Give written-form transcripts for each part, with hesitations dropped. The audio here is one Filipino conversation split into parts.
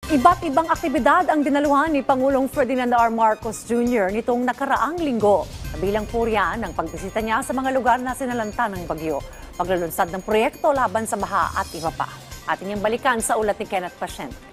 Iba't ibang aktibidad ang dinaluhan ni Pangulong Ferdinand R. Marcos Jr. nitong nakaraang linggo. Kabilang po riyan ang pagbisita niya sa mga lugar na sinalanta ng bagyo, paglulunsad ng proyekto laban sa baha at iba pa. Ating yung balikan sa ulat ni Kenneth Pasyente.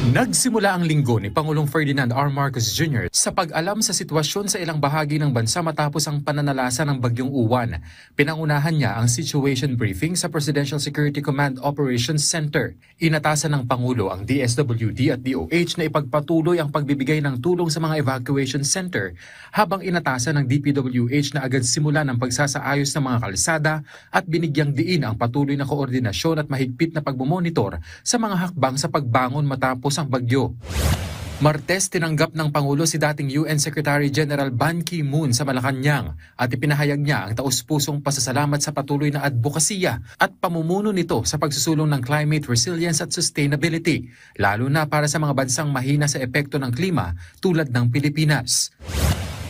Nagsimula ang linggo ni Pangulong Ferdinand R. Marcos Jr. sa pag-alam sa sitwasyon sa ilang bahagi ng bansa matapos ang pananalasa ng Bagyong Uwan. Pinangunahan niya ang situation briefing sa Presidential Security Command Operations Center. Inatasan ng Pangulo ang DSWD at DOH na ipagpatuloy ang pagbibigay ng tulong sa mga evacuation center, habang inatasan ng DPWH na agad simula ng pagsasaayos ng mga kalsada at binigyang diin ang patuloy na koordinasyon at mahigpit na pagmumonitor sa mga hakbang sa pagbangon matapos ang bagyo. Martes, tinanggap ng Pangulo si dating UN Secretary General Ban Ki-moon sa Malacanang at ipinahayag niya ang taus-pusong pasasalamat sa patuloy na advokasya at pamumuno nito sa pagsusulong ng climate resilience at sustainability, lalo na para sa mga bansang mahina sa epekto ng klima tulad ng Pilipinas.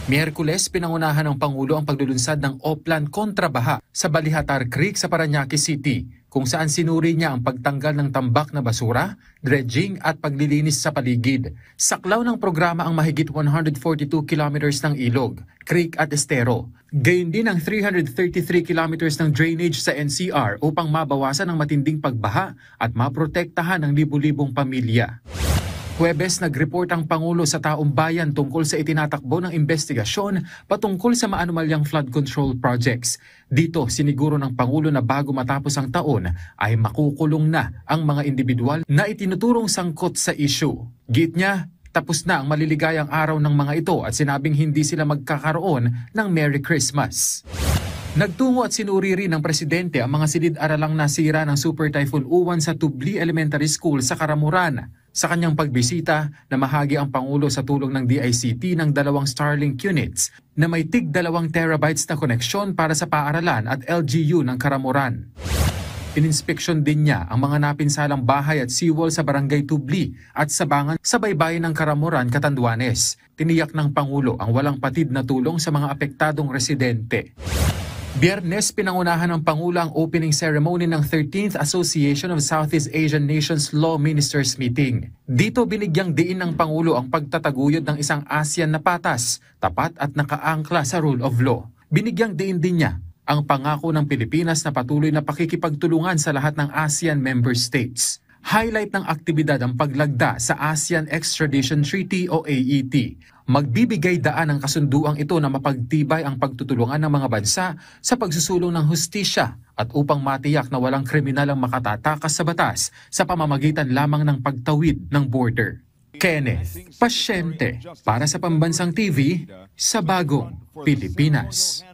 Miyerkules, pinangunahan ng Pangulo ang paglulunsad ng Oplan kontra baha sa Balihatar Creek sa Parañaque City, kung saan sinuri niya ang pagtanggal ng tambak na basura, dredging at paglilinis sa paligid. Saklaw ng programa ang mahigit 142 kilometers ng ilog, creek at estero. Gayon din ang 333 kilometers ng drainage sa NCR upang mabawasan ang matinding pagbaha at maprotektahan ang libu-libong pamilya. Huwebes, nag-report ang Pangulo sa taong bayan tungkol sa itinatakbo ng investigasyon patungkol sa maanumalyang flood control projects. Dito, siniguro ng Pangulo na bago matapos ang taon ay makukulong na ang mga individual na itinuturong sangkot sa issue. Git niya, tapos na ang maliligayang araw ng mga ito at sinabing hindi sila magkakaroon ng Merry Christmas. Nagtungo at sinuri rin ng Presidente ang mga silid-aralang nasira ng Super Typhoon Uwan sa Tubli Elementary School sa Karamuran. Sa kanyang pagbisita, namahagi ang Pangulo sa tulong ng DICT ng 2 Starlink units na may tig 2 terabytes na koneksyon para sa paaralan at LGU ng Karamuran. Ininspeksyon din niya ang mga napinsalang bahay at seawall sa Barangay Tubli at Sabangan sa baybayin ng Karamuran, Catanduanes. Tiniyak ng Pangulo ang walang patid na tulong sa mga apektadong residente. Biyernes, pinangunahan ng Pangulo ang opening ceremony ng 13th Association of Southeast Asian Nations Law Ministers Meeting. Dito binigyang diin ng Pangulo ang pagtataguyod ng isang ASEAN na patas, tapat at nakaangkla sa rule of law. Binigyang diin din niya ang pangako ng Pilipinas na patuloy na pakikipagtulungan sa lahat ng ASEAN member states. Highlight ng aktibidad ang paglagda sa ASEAN Extradition Treaty o AET. Magbibigay daan ang kasunduang ito na mapagtibay ang pagtutulungan ng mga bansa sa pagsusulong ng hustisya at upang matiyak na walang kriminal ang makatatakas sa batas sa pamamagitan lamang ng pagtawid ng border. Kenneth Pasyente para sa Pambansang TV sa Bagong Pilipinas.